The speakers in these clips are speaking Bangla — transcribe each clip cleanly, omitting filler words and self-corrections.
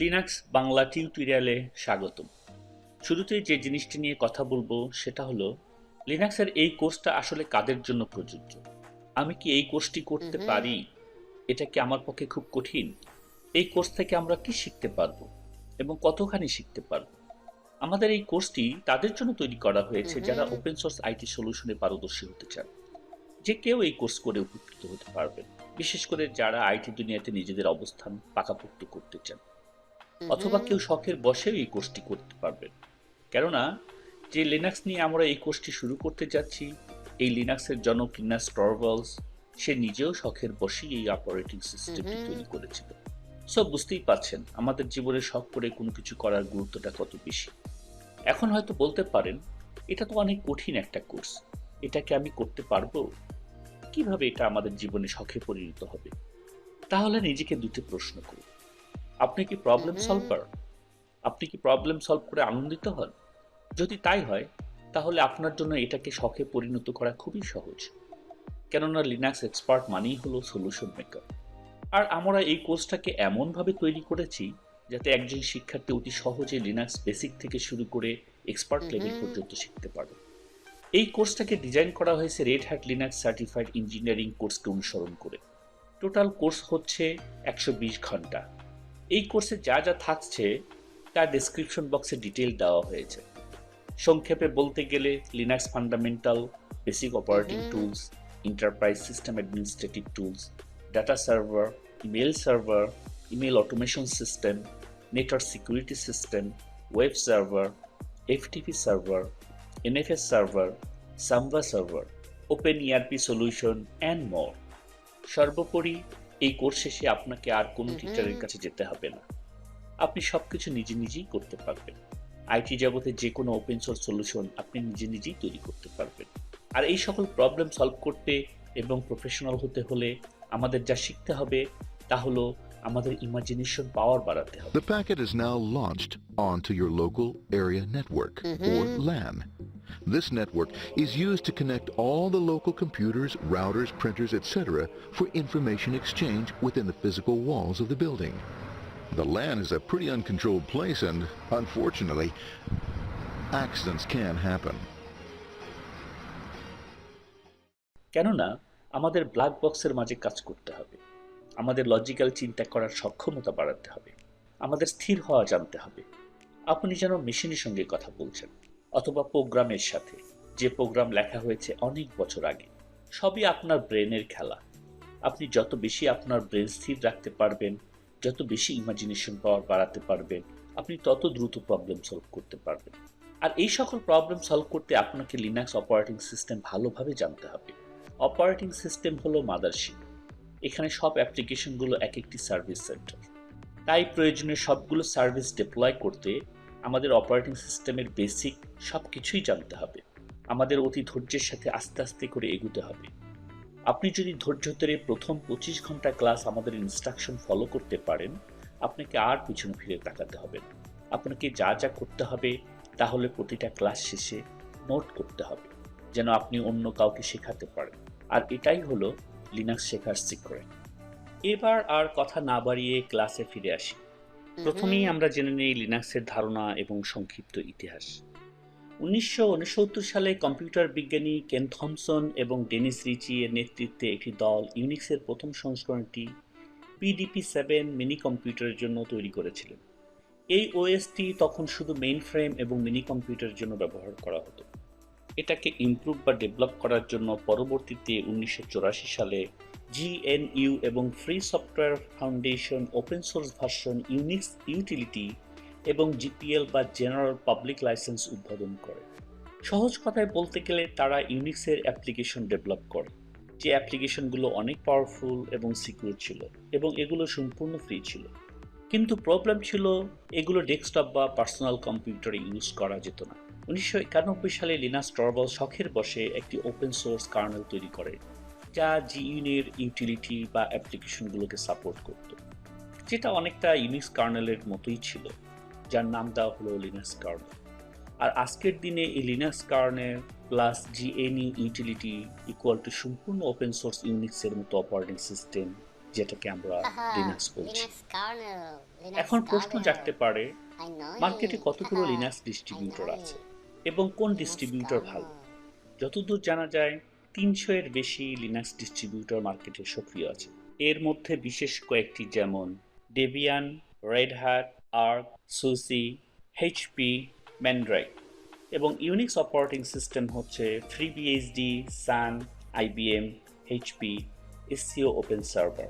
লিনাক্স বাংলা টিউটোরিয়ালে স্বাগতম। শুরুতেই যে জিনিসটি নিয়ে কথা বলবো সেটা হলো লিনাক্সের এই কোর্সটা আসলে কাদের জন্য প্রযোজ্য। আমি কি এই কোর্সটি করতে পারি? এটা কি আমার পক্ষে খুব কঠিন? এই কোর্স থেকে আমরা কি শিখতে পারবো এবং কতখানি শিখতে পারবো? আমাদের এই কোর্সটি তাদের জন্য তৈরি করা হয়েছে যারা ওপেন সোর্স আইটি সলিউশনে পারদর্শী হতে চান। যে কেউ এই কোর্স করে উপকৃত হতে পারবেন, বিশেষ করে যারা আইটি দুনিয়াতে নিজেদের অবস্থান পাকাপোক্ত করতে চান, অথবা কেউ শখের বশেও এই কোর্সটি করতে পারবেন। কেননা যে লিনাক্স নিয়ে আমরা এই কোর্সটি শুরু করতে যাচ্ছি, এই লিনাক্সের জনক লিনাস টরভালস, সে নিজেও শখের বশেই এই অপারেটিং সিস্টেমটি তৈরি করেছিল। সব বুঝতেই পারছেন আমাদের জীবনে শখ করে কোনো কিছু করার গুরুত্বটা কত বেশি। এখন হয়তো বলতে পারেন, এটা তো অনেক কঠিন একটা কোর্স, এটাকে আমি করতে পারবো? কিভাবে এটা আমাদের জীবনে শখে পরিণত হবে? তাহলে নিজেকে দুটি প্রশ্ন করুন। আপনি কি প্রবলেম সলভার? আপনি কি প্রবলেম সলভ করে আনন্দিত হন? যদি তাই হয়, তাহলে আপনার জন্য এটাকে শখে পরিণত করা খুবই সহজ। কেননা লিনাক্স এক্সপার্ট মানেই হলো সলিউশন মেকার। আর আমরা এই কোর্সটাকে এমনভাবে তৈরি করেছি যাতে একজন শিক্ষার্থী অতি সহজে লিনাক্স বেসিক থেকে শুরু করে এক্সপার্ট লেভেল পর্যন্ত শিখতে পারে। এই কোর্সটাকে ডিজাইন করা হয়েছে Red Hat Linux certified engineering কোর্সকে অনুসরণ করে। টোটাল কোর্স হচ্ছে 120 ঘন্টা। এই কোর্সে যা যা থাকছে তার ডেসক্রিপশন বক্সে ডিটেইল দেওয়া হয়েছে। সংক্ষেপে বলতে গেলে Linux fundamental, basic operating tools, enterprise system administrative tools, data server, email automation system, network security system, web server, FTP server, NFS server, samba server, open ERP solution and more. সর্বোপরি এই কোর্স শেষে আপনাকে আর কোনো টিচারের কাছে যেতে হবে না। আপনি সবকিছু নিজে নিজেই করতে পারবেন। আইটি জগতে যে কোনো ওপেন সোর্স সলিউশন আপনি নিজে নিজেই তৈরি করতে পারবেন। আর এই সকল প্রবলেম সলভ করতে এবং প্রফেশনাল হতে হলে আমাদের যা শিখতে হবে তা হলো আমাদের ইমাজিনেশন পাওয়ার বাড়াতে হবে। The packet is now launched onto your local area network, or LAN. This network is used to connect all the local computers, routers, printers, etc. for information exchange within the physical walls of the building. The LAN is a pretty uncontrolled place and, unfortunately, accidents can happen. কেননা আমাদের ব্ল্যাক বক্সের মাঝে কাজ করতে হবে, আমাদের লজিক্যাল চিন্তা করার সক্ষমতা বাড়াতে হবে, আমাদের স্থির হওয়া জানতে হবে। আপনি যেন মেশিনের সঙ্গে কথা বলছেন অথবা প্রোগ্রামের সাথে, যে প্রোগ্রাম লেখা হয়েছে অনেক বছর আগে। সবই আপনার ব্রেনের খেলা। আপনি যত বেশি আপনার ব্রেন স্থির রাখতে পারবেন, যত বেশি ইমাজিনেশন পাওয়ার বাড়াতে পারবেন, আপনি তত দ্রুত প্রবলেম সলভ করতে পারবেন। আর এই সকল প্রবলেম সলভ করতে আপনাকে লিনাক্স অপারেটিং সিস্টেম ভালোভাবে জানতে হবে। অপারেটিং সিস্টেম হলো মাদারশিপ। এখানে সব অ্যাপ্লিকেশনগুলো এক একটি সার্ভিস সেন্টার। তাই প্রয়োজনীয় সবগুলো সার্ভিস ডিপ্লয় করতে আমাদের অপারেটিং সিস্টেমের বেসিক সব কিছুই জানতে হবে। আমাদের অতি ধৈর্যের সাথে আস্তে আস্তে করে এগোতে হবে। আপনি যদি ধৈর্য ধরে প্রথম 25 ঘন্টা ক্লাস আমাদের ইনস্ট্রাকশন ফলো করতে পারেন, আপনাকে আর পিছনে ফিরে তাকাতে হবে না। আপনাকে যা যা করতে হবে তাহলে প্রতিটা ক্লাস শেষে নোট করতে হবে, যেন আপনি অন্য কাউকে শেখাতে পারেন। আর এটাই হলো লিনাক্স শেখার সিক্রেট। এবার আর কথা না বাড়িয়ে ক্লাসে ফিরে আসি। প্রথমেই আমরা জেনে নিই লিনাক্সের ধারণা এবং সংক্ষিপ্ত ইতিহাস। 1969 সালে কম্পিউটার বিজ্ঞানী কেন থমসন এবং ডেনিস রিচি এর নেতৃত্বে একটি দল ইউনিক্সের প্রথম সংস্করণটি PDP-7 মিনি কম্পিউটারের জন্য তৈরি করেছিলেন। এই ওএসটি তখন শুধু মেইন ফ্রেম এবং মিনি কম্পিউটারের জন্য ব্যবহার করা হতো। এটাকে ইমপ্রুভ বা ডেভেলপ করার জন্য পরবর্তীতে 1984 সালে GNU এবং free software foundation open source version Unix utility এবং GPL বা জেনারেল পাবলিক লাইসেন্স উদ্বোধন করে। সহজ কথায় বলতে গেলে তারা ইউনিক্সের অ্যাপ্লিকেশন ডেভেলপ করে, যে অ্যাপ্লিকেশনগুলো অনেক পাওয়ারফুল এবং সিকিউর ছিল এবং এগুলো সম্পূর্ণ ফ্রি ছিল। কিন্তু প্রবলেম ছিল এগুলো ডেস্কটপ বা পার্সোনাল কম্পিউটারে ইউজ করা যেত না। 1991 সালে লিনাস টরভালস শখের বশে একটি ওপেন সোর্স কার্নেল তৈরি করে, যা GNU-এর ইউটিলিটি বা অ্যাপ্লিকেশনগুলোকে সাপোর্ট করত, যেটা অনেকটা ইউনিক্স কার্নেলের মতোই ছিল, যার নাম দেওয়া হলো লিনাক্স কার্নেল। আর আজকের দিনে এই Linux kernel plus GNU utility equal to সম্পূর্ণ ওপেন সোর্স ইউনিক্সের মতো অপারেটিং সিস্টেম যেটাকে আমরা Haha, লিনাক্স বলছি। Linux kernel, Linux এখন প্রশ্ন kernel. জাগতে পারে, I know মার্কেটে it. কতগুলো Haha, Linux I distributor know আছে it. এবং কোন Linux ডিস্ট্রিবিউটর ভালো। kernel. যতদূর জানা যায় 300 এর বেশি লিনাক্স ডিস্ট্রিবিউটর মার্কেটে সক্রিয় আছে। এর মধ্যে বিশেষ কয়েকটি যেমন Debian, Red Hat, Arch, SUSE, HP, Mandriva এবং ইউনিক্স অপারেটিং সিস্টেম হচ্ছে FreeBSD, Sun, IBM, HP, SCO open server.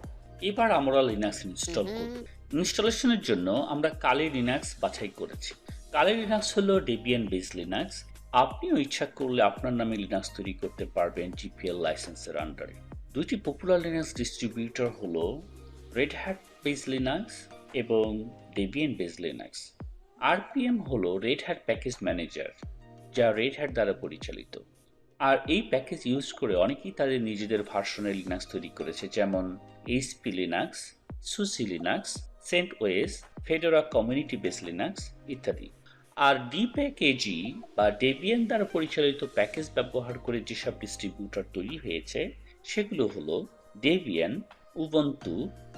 এবার আমরা লিনাক্স ইনস্টল করব। ইনস্টলেশনের জন্য আমরা কালি লিনাক্স বাছাই করেছি। কালি লিনাক্স হলো ডেবিয়ান বেস লিনাক্স। আপনিও ইচ্ছা করলে আপনার নামে লিনাক্স তৈরি করতে পারবেন জিপিএল লাইসেন্সের আন্ডারে। দুইটি পপুলার লিনাক্স ডিস্ট্রিবিউটর হলো রেড হ্যাট বেস লিনাক্স এবং ডেবিয়ান বেস লিনাক্স। আরপিএম হলো রেড হ্যাট প্যাকেজ ম্যানেজার, যা রেড হ্যাট দ্বারা পরিচালিত। আর এই প্যাকেজ ইউজ করে অনেকেই তাদের নিজেদের ভার্সনের লিনাক্স তৈরি করেছে, যেমন HP Linux, SUSE Linux, CentOS, Fedora community base Linux ইত্যাদি। আর ডিপ্যাকেজি বা ডেবিয়ান দ্বারা পরিচালিত প্যাকেজ ব্যবহার করে যেসব ডিস্ট্রিবিউটর তৈরি হয়েছে সেগুলো হলো ডেবিয়ান, উবুন্টু,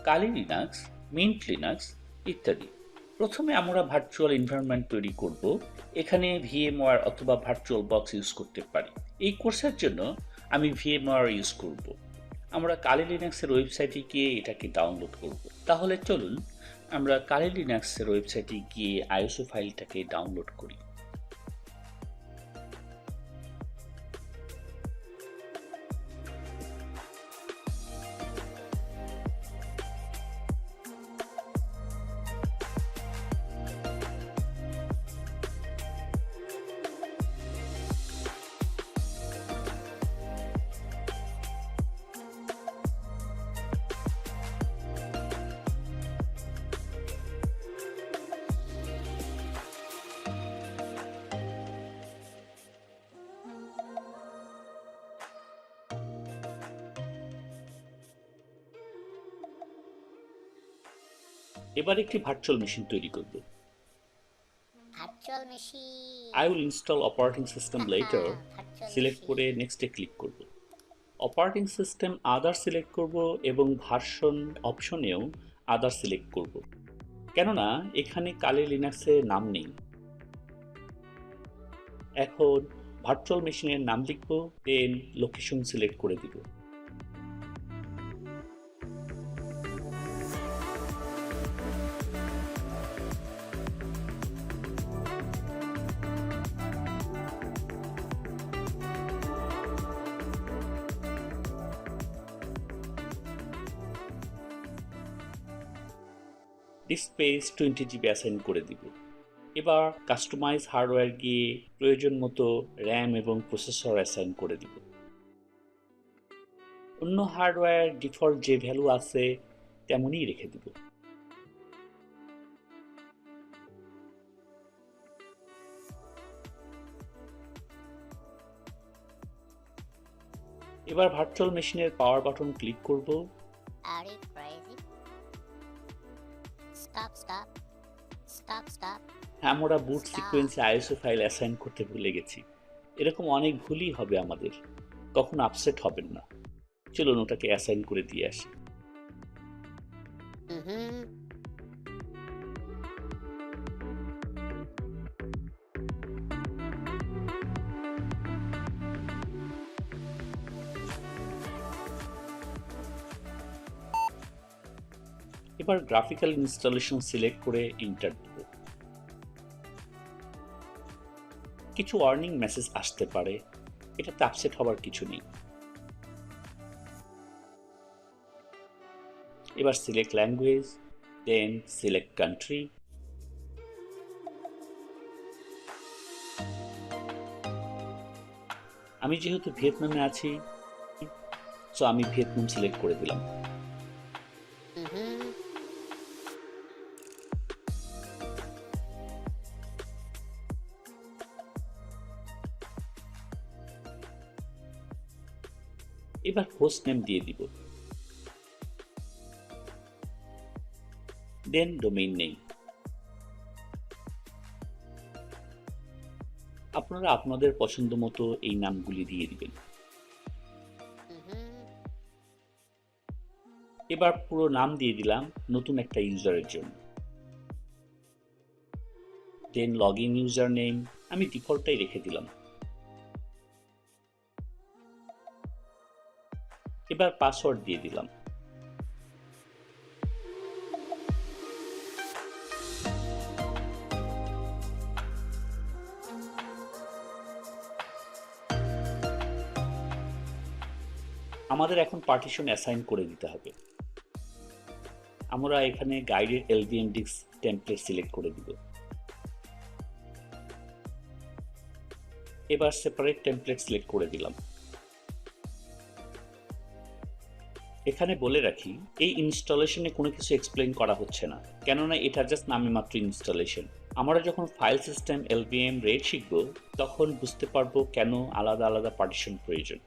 কালি লিনাক্স, মিন্ট লিনাক্স ইত্যাদি। প্রথমে আমরা ভার্চুয়াল এনভায়রনমেন্ট তৈরি করব। এখানে ভিএমওয়ার অথবা ভার্চুয়াল বক্স ইউজ করতে পারি। এই কোর্সের জন্য আমি ভিএমওয়ার ইউজ করব। আমরা কালি লিনাক্সের ওয়েবসাইটে গিয়ে এটাকে ডাউনলোড করব। তাহলে চলুন আমরা কালি লিনাক্সের ওয়েবসাইটে গিয়ে আইএসও ফাইলটাকে ডাউনলোড করি। এবার একটি ভার্চুয়াল মেশিন তৈরি করব। Virtual machine. I will install operating system later. Virtual select করে machine. নেক্সটে ক্লিক করব। অপারেটিং সিস্টেম আদার সিলেক্ট করব এবং ভার্সন অপশনেও আদার সিলেক্ট করব, কেননা এখানে কালি লিনাক্সে নাম নেই। এখন ভার্চুয়াল মেশিনের নাম লিখব, দেন লোকেশন সিলেক্ট করে দিব। স্পেস 20 জিবি অ্যাসাইন করে দিব। এবার কাস্টমাইজ হার্ডওয়্যার গিয়ে প্রয়োজন মতো র্যাম এবং প্রসেসর অ্যাসাইন করে দিব। অন্য হার্ডওয়্যার ডিফল্ট যে ভ্যালু আছে তেমনই রেখে দিব। এবার ভার্চুয়াল মেশিনের পাওয়ার বাটন ক্লিক করব। Are you crazy? Stop, stop. Stop, stop. আমরা বুট সিকোয়েন্সে আইএসও ফাইল অ্যাসাইন করতে ভুলে গেছি। এরকম অনেক ভুলই হবে আমাদের, কখনো আপসেট হবেন না। চলুন ওটাকে অ্যাসাইন করে দিয়ে আসি। এবার গ্রাফিক্যাল ইনস্টলেশন সিলেক্ট করে এন্টার দেব। কিছু ওয়ার্নিং মেসেজ আসতে পারে, এটাতে আপসেট হবার কিছু নেই। এবার select language, then select country. আমি যেহেতু ভিয়েতনামে আছি, সো আমি ভিয়েতনাম সিলেক্ট করে দিলাম। এবার হোস্ট নেম দিয়ে দিব, দেন ডোমেইন নেম। আপনারা আপনাদের পছন্দ মতো এই নামগুলি দিয়ে দিবেন। এবার পুরো নাম দিয়ে দিলাম নতুন একটা ইউজারের জন্য। দেন লগইন ইউজার নেম আমি ডিফল্টটাই রেখে দিলাম। এবার পাসওয়ার্ড দিয়ে দিলাম। আমাদের এখন পার্টিশন অ্যাসাইন করে দিতে হবে। আমরা এখানে guided LVM disk template select করে দিব। এবার সেপারেট টেমপ্লেট সিলেক্ট করে দিলাম। এখানে বলে রাখি এই ইনস্টলেশনে কোনো কিছু এক্সপ্লেইন করা হচ্ছে না, কেননা এটা জাস্ট নামে মাত্র ইনস্টলেশন। আমরা যখন ফাইল সিস্টেম এলভিএম রেড শিখব তখন বুঝতে পারবো কেন আলাদা আলাদা পার্টিশন প্রয়োজন।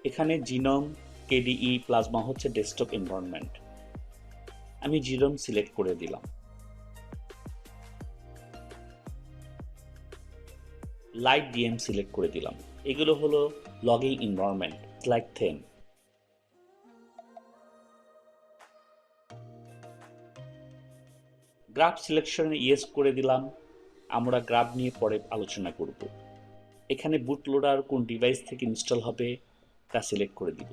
এখানে জিনোম কেডিই প্লাজমা হচ্ছে ডেস্কটপ এনভায়রনমেন্ট। আমি জিনোম সিলেক্ট করে দিলাম। লাইট ডিএম সিলেক্ট করে দিলাম। এগুলো হলো লগইন এনভায়রনমেন্ট লাইক থেম। গ্রাফ সিলেকশনে ইয়েস করে দিলাম। আমরা গ্রাফ নিয়ে পরে আলোচনা করব। এখানে বুট লোডার কোন ডিভাইস থেকে ইনস্টল হবে তা সিলেক্ট করে দিব।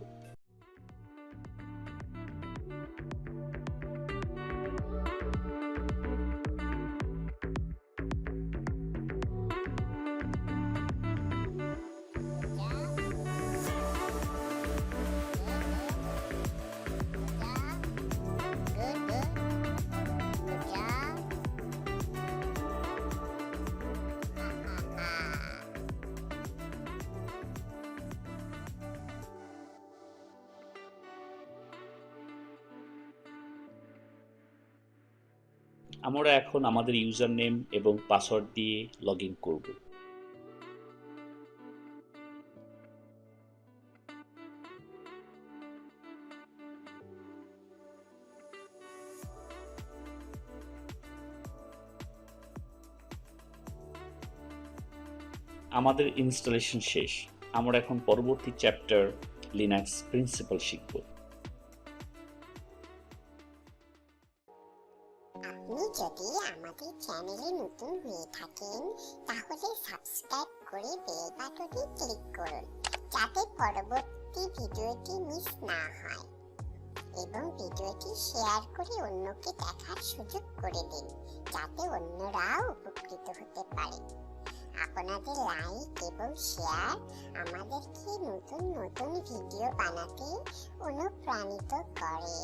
আমরা এখন আমাদের ইউজার নেম এবং পাসওয়ার্ড দিয়ে লগ ইন করব। আমাদের ইনস্টলেশন শেষ। আমরা এখন পরবর্তী চ্যাপ্টার লিনাক্স প্রিন্সিপাল শিখব। আপনি যদি আমাদের চ্যানেলে নতুন হয়ে থাকেন তাহলে সাবস্ক্রাইব করে বেল বাটনে ক্লিক করুন যাতে পরবর্তী ভিডিওটি মিস না হয়, এবং ভিডিওটি শেয়ার করে অন্যকে দেখার সুযোগ করে দিন যাতে অন্যরাও উপকৃত হতে পারে। আপনাদের লাইক এবং শেয়ার আমাদেরকে নতুন নতুন ভিডিও বানাতে অনুপ্রাণিত করে।